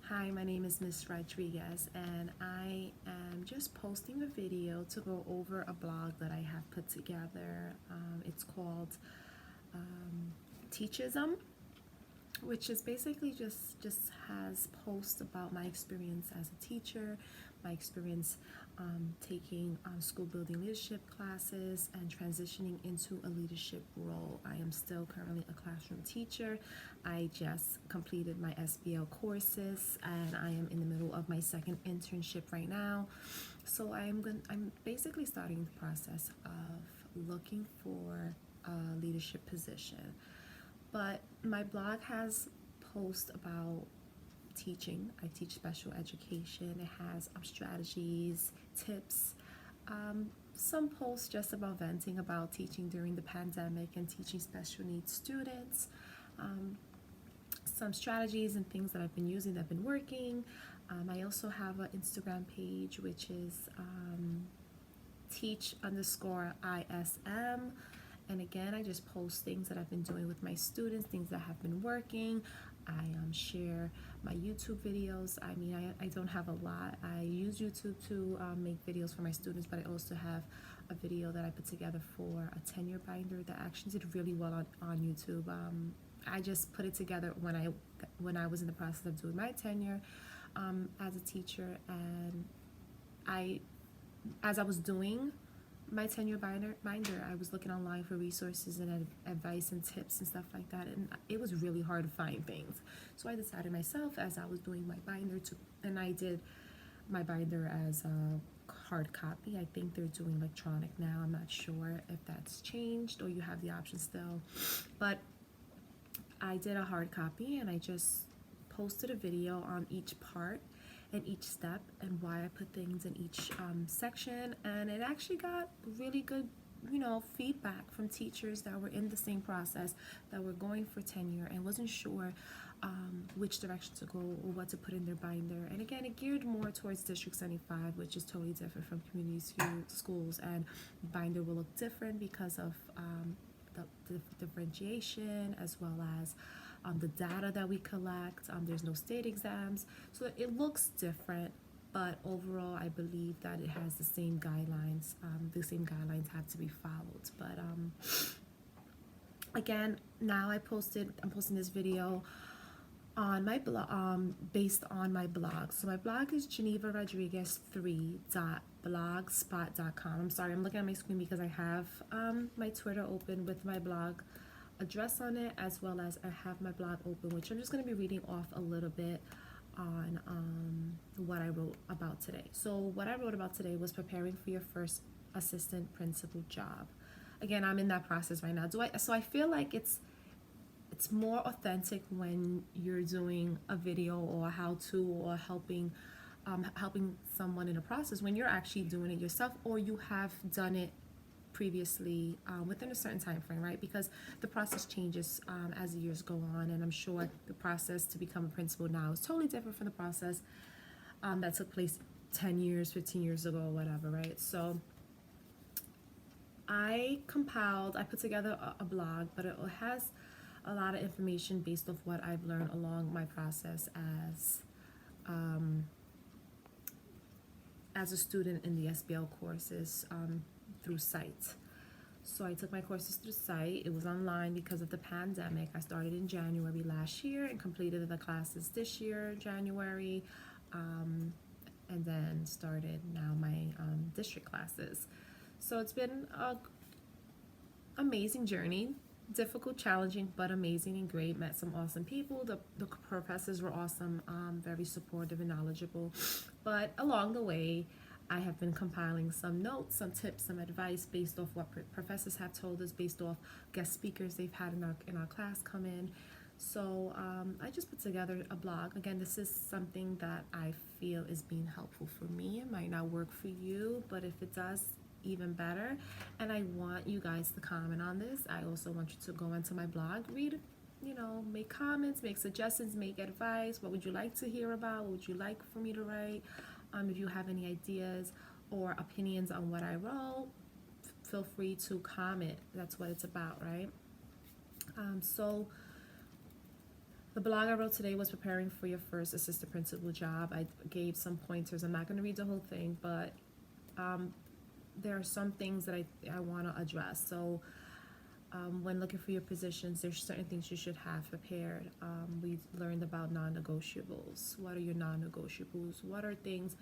Hi, my name is Miss Rodriguez, and I am just posting a video to go over a blog that I have put together. It's called Teachism, which is basically just has posts about my experience as a teacher, my experience taking school building leadership classes and transitioning into a leadership role. I am still currently a classroom teacher. I just completed my SBL courses and I am in the middle of my second internship right now. So I'm basically starting the process of looking for a leadership position. But my blog has posts about teaching. I teach special education. It has strategies, tips, some posts just about venting about teaching during the pandemic and teaching special needs students. Some strategies and things that I've been using that have been working. I also have an Instagram page which is teach_ISM. And again, I just post things that I've been doing with my students, things that have been working. I share my YouTube videos. I don't have a lot. I use YouTube to make videos for my students, but I also have a video that I put together for a tenure binder that actually did really well on YouTube. I just put it together when I was in the process of doing my tenure as a teacher, and as I was doing my tenure binder, I was looking online for resources and advice and tips and stuff like that, and it was really hard to find things. So I decided myself as I was doing my binder and I did my binder as a hard copy. I think they're doing electronic now. I'm not sure if that's changed or you have the option still, but I did a hard copy and I just posted a video on each part and each step and why I put things in each section, and it actually got really good feedback from teachers that were in the same process, that were going for tenure and wasn't sure which direction to go or what to put in their binder. And again, it geared more towards District 75, which is totally different from community schools, and binder will look different because of the differentiation as well as the data that we collect. There's no state exams, so it looks different, but overall I believe that it has the same guidelines. The same guidelines have to be followed. But again, now I'm posting this video on my blog, based on my blog. So my blog is genevarodriguez3.blogspot.com. I'm sorry, I'm looking at my screen because I have my Twitter open with my blog address on it, as well as I have my blog open, which I'm just going to be reading off a little bit on what I wrote about today. So what I wrote about today was preparing for your first assistant principal job. Again, I'm in that process right now. So I feel like it's more authentic when you're doing a video or a how-to or helping someone in a process, when you're actually doing it yourself or you have done it previously within a certain time frame, right? Because the process changes as the years go on, and I'm sure the process to become a principal now is totally different from the process that took place 10 years, 15 years ago, or whatever, right? So I put together a blog, but it has a lot of information based off what I've learned along my process as a student in the SBL courses through site. So I took my courses through site. It was online because of the pandemic. I started in January last year and completed the classes this year, January, and then started now my district classes. So it's been an amazing journey. Difficult, challenging, but amazing and great. Met some awesome people. The professors were awesome, very supportive and knowledgeable. But along the way, I have been compiling some notes, some tips, some advice based off what professors have told us, based off guest speakers they've had in our class come in. So I just put together a blog. Again, this is something that I feel is being helpful for me. It might not work for you, but if it does, even better. And I want you guys to comment on this. I also want you to go into my blog, read, make comments, make suggestions, make advice. What would you like to hear about? What would you like for me to write? If you have any ideas or opinions on what I wrote, feel free to comment. That's what it's about, right? So The blog I wrote today was preparing for your first assistant principal job. I gave some pointers. I'm not going to read the whole thing, but there are some things that I want to address. So when looking for your positions, there's certain things you should have prepared. We learned about non-negotiables. What are your non-negotiables? What are things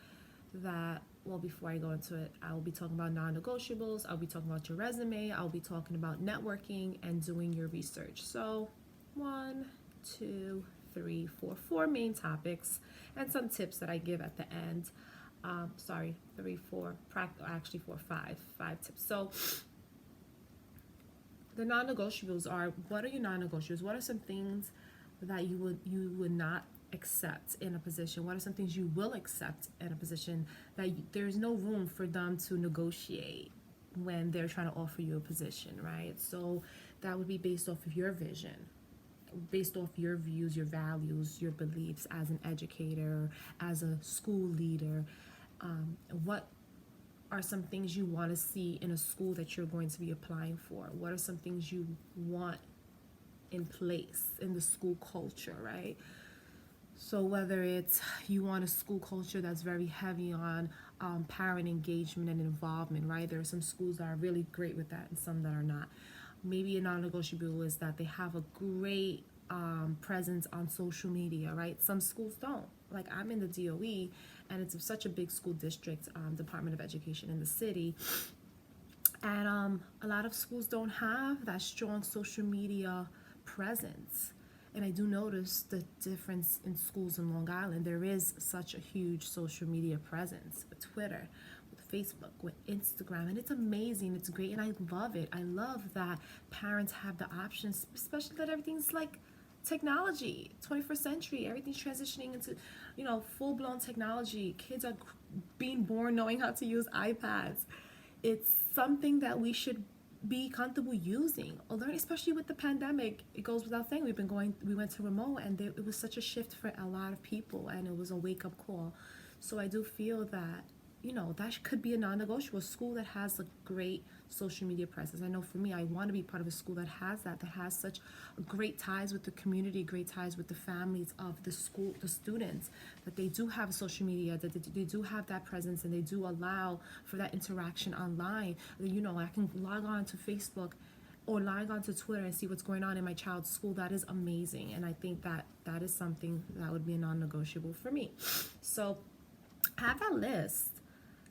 that, well, before I go into it, I'll be talking about non-negotiables. I'll be talking about your resume. I'll be talking about networking and doing your research. So 1, 2, 3, 4, 4 main topics and some tips that I give at the end. Sorry, 3, 4, actually 4, 5 tips. So the non-negotiables are, what are your non-negotiables? What are some things that you would not accept in a position? What are some things you will accept in a position that there's no room for them to negotiate when they're trying to offer you a position, right? So that would be based off of your vision, based off your views, your values, your beliefs as an educator, as a school leader. What are some things you want to see in a school that you're going to be applying for? What are some things you want in place in the school culture, right? So whether it's you want a school culture that's very heavy on parent engagement and involvement, right? There are some schools that are really great with that and some that are not. Maybe a non-negotiable is that they have a great presence on social media, right? Some schools don't. Like I'm in the DOE, and it's such a big school district, Department of Education in the city, and a lot of schools don't have that strong social media presence. And I do notice the difference in schools in Long Island. There is such a huge social media presence with Twitter, with Facebook, with Instagram, and it's amazing. It's great, and I love it. I love that parents have the options, especially that everything's like technology, 21st century, everything's transitioning into, full-blown technology. Kids are being born knowing how to use iPads. It's something that we should be comfortable using or learning, especially with the pandemic. It goes without saying, we went to remote, and it was such a shift for a lot of people, and it was a wake-up call. So I do feel that that could be a non-negotiable school that has a great social media presence. I know for me, I want to be part of a school that has such great ties with the community, great ties with the families of the school, the students, that they do have social media, that they do have that presence, and they do allow for that interaction online. I can log on to Facebook or log on to Twitter and see what's going on in my child's school. That is amazing, and I think that is something that would be a non-negotiable for me. So have that list.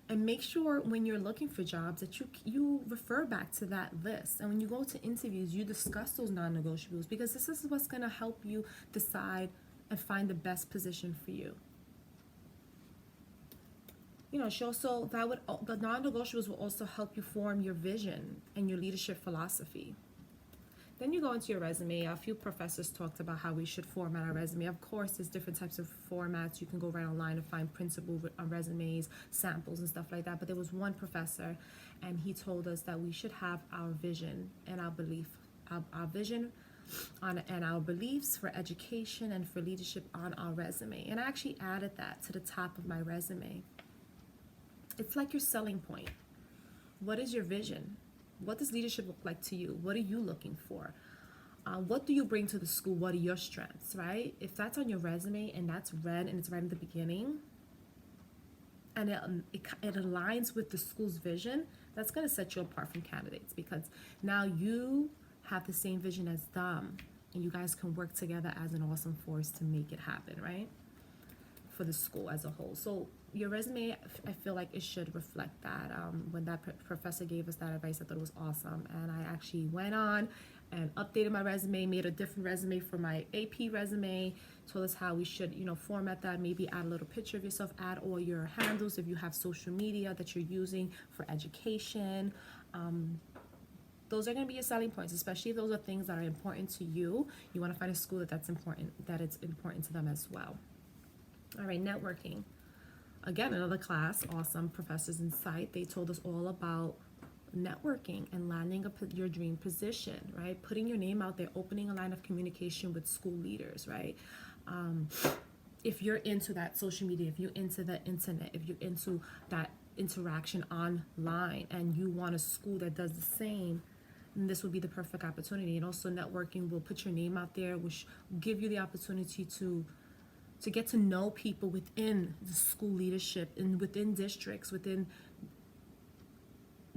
And make sure when you're looking for jobs that you refer back to that list. And when you go to interviews, you discuss those non-negotiables, because this is what's going to help you decide and find the best position for you. The non-negotiables will also help you form your vision and your leadership philosophy. Then you go into your resume. A few professors talked about how we should format our resume. Of course, there's different types of formats. You can go right online and find principal resumes, samples, and stuff like that. But there was one professor, and he told us that we should have our vision and our belief, our vision and our beliefs for education and for leadership on our resume. And I actually added that to the top of my resume. It's like your selling point. What is your vision? What does leadership look like to you? What are you looking for? What do you bring to the school? What are your strengths, right? If that's on your resume and that's red and it's right in the beginning, and it aligns with the school's vision, that's going to set you apart from candidates, because now you have the same vision as them, and you guys can work together as an awesome force to make it happen, right? For the school as a whole. So your resume, I feel like it should reflect that. When that professor gave us that advice, I thought it was awesome, and I actually went on and updated my resume, made a different resume for my AP resume, told us how we should, format that, maybe add a little picture of yourself, add all your handles if you have social media that you're using for education. Those are going to be your selling points, especially if those are things that are important to you. You want to find a school that's important, that it's important to them as well. All right, networking. Again, another class, awesome professors in sight. They told us all about networking and landing your dream position, right? Putting your name out there, opening a line of communication with school leaders, right? If you're into that social media, if you're into the internet, if you're into that interaction online, and you want a school that does the same, And this will be the perfect opportunity. And also networking will put your name out there, which will give you the opportunity to get to know people within the school leadership and within districts, within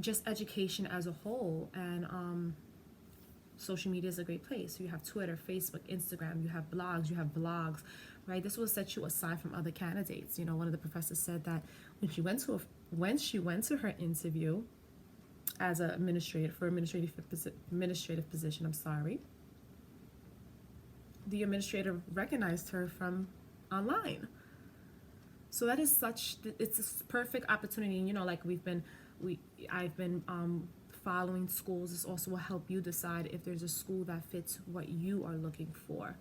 just education as a whole. And social media is a great place. So you have Twitter, Facebook, Instagram, you have blogs, right? This will set you aside from other candidates. You know, one of the professors said that when she went to her interview as an administrator for administrative position, the administrator recognized her from online. So that is it's a perfect opportunity. You know, like I've been following schools. This also will help you decide if there's a school that fits what you are looking for.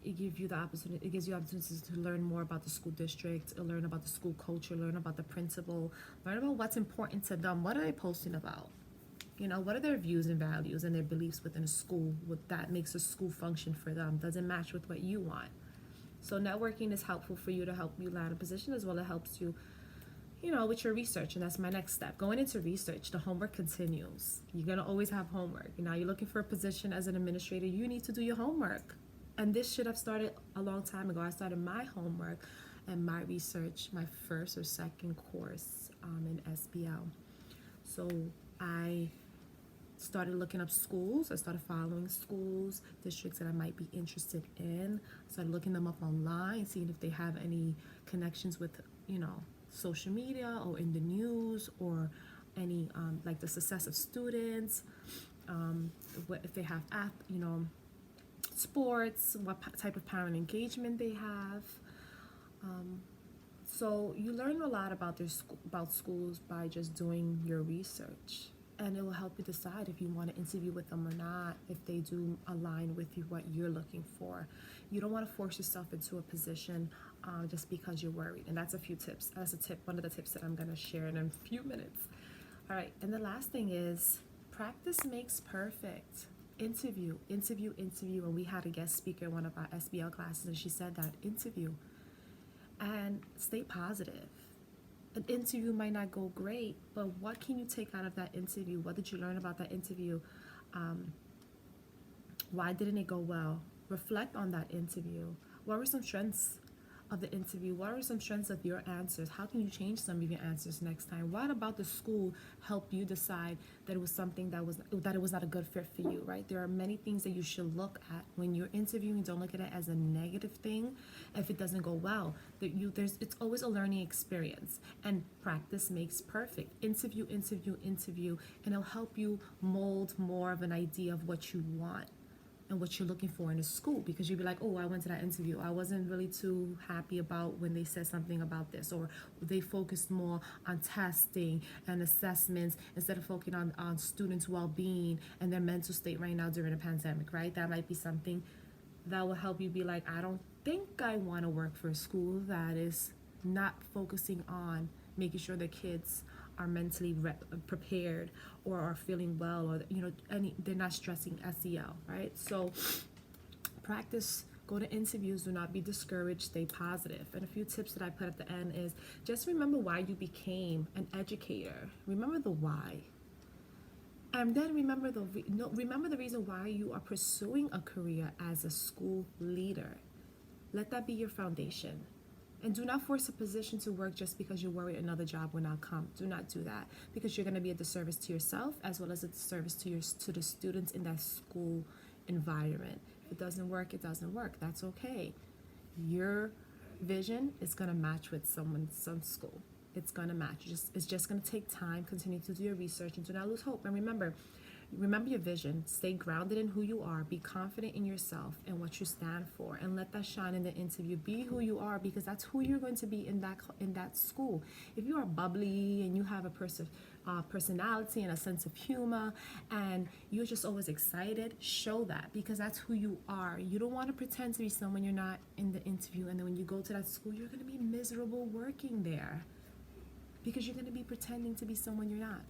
It gives you the opportunities to learn more about the school district, learn about the school culture, learn about the principal, learn about what's important to them. What are they posting about? You know, what are their views and values and their beliefs within a school? What that makes a school function for them? Does it match with what you want? So networking is helpful for you to help you land a position, as well as it helps you, you know, with your research. And that's my next step. Going into research, the homework continues. You're going to always have homework. Now you're looking for a position as an administrator, you need to do your homework. And this should have started a long time ago. I started my homework and my research, my first or second course in SBL. So I started looking up schools. I started following schools, districts that I might be interested in. I started looking them up online, seeing if they have any connections with, you know, social media or in the news, or any like the success of students, if they have sports, what type of parent engagement they have. So you learn a lot about about schools by just doing your research, and it will help you decide if you want to interview with them or not, if they do align with what you're looking for. You don't want to force yourself into a position just because you're worried. And that's a few tips. That's one of the tips that I'm going to share in a few minutes. All right, and the last thing is practice makes perfect. Interview. And we had a guest speaker in one of our SBL classes, and she said that interview and stay positive. An interview might not go great, but what can you take out of that interview? What did you learn about that interview? Why didn't it go well? Reflect on that interview. What were some strengths of the interview? What are some strengths of your answers? How can you change some of your answers next time? What about the school helped you decide that it was something that it was not a good fit for you, right? There are many things that you should look at when you're interviewing. Don't look at it as a negative thing if it doesn't go well. It's always a learning experience, and practice makes perfect. Interview, and it'll help you mold more of an idea of what you want and what you're looking for in a school, because you'd be like, oh, I went to that interview, I wasn't really too happy about when they said something about this, or they focused more on testing and assessments instead of focusing on students' well-being and their mental state right now during a pandemic, right? That might be something that will help you be like, I don't think I want to work for a school that is not focusing on making sure the kids are mentally prepared or are feeling well, or they're not stressing SEL, right? So practice, go to interviews, do not be discouraged, stay positive. And a few tips that I put at the end is just remember why you became an educator. Remember the why. And then remember the reason why you are pursuing a career as a school leader. Let that be your foundation. And do not force a position to work just because you're worried another job will not come. Do not do that, because you're going to be a disservice to yourself as well as a disservice to the students in that school environment. If it doesn't work, it doesn't work. That's okay. Your vision is going to match with some school. It's going to match. It's just going to take time. Continue to do your research and do not lose hope. And remember your vision. Stay grounded in who you are. Be confident in yourself and what you stand for, and let that shine in the interview. Be who you are, because that's who you're going to be in that school. If you are bubbly and you have a personality and a sense of humor, and you're just always excited, show that, because that's who you are. You don't want to pretend to be someone you're not in the interview, and then when you go to that school, you're going to be miserable working there, because you're going to be pretending to be someone you're not.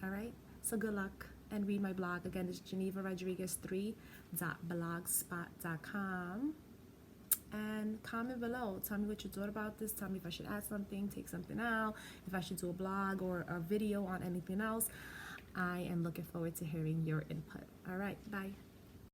All right? So good luck. And read my blog. Again, it's genevarodriguez3.blogspot.com. And comment below. Tell me what you thought about this. Tell me if I should add something, take something out, if I should do a blog or a video on anything else. I am looking forward to hearing your input. All right, bye.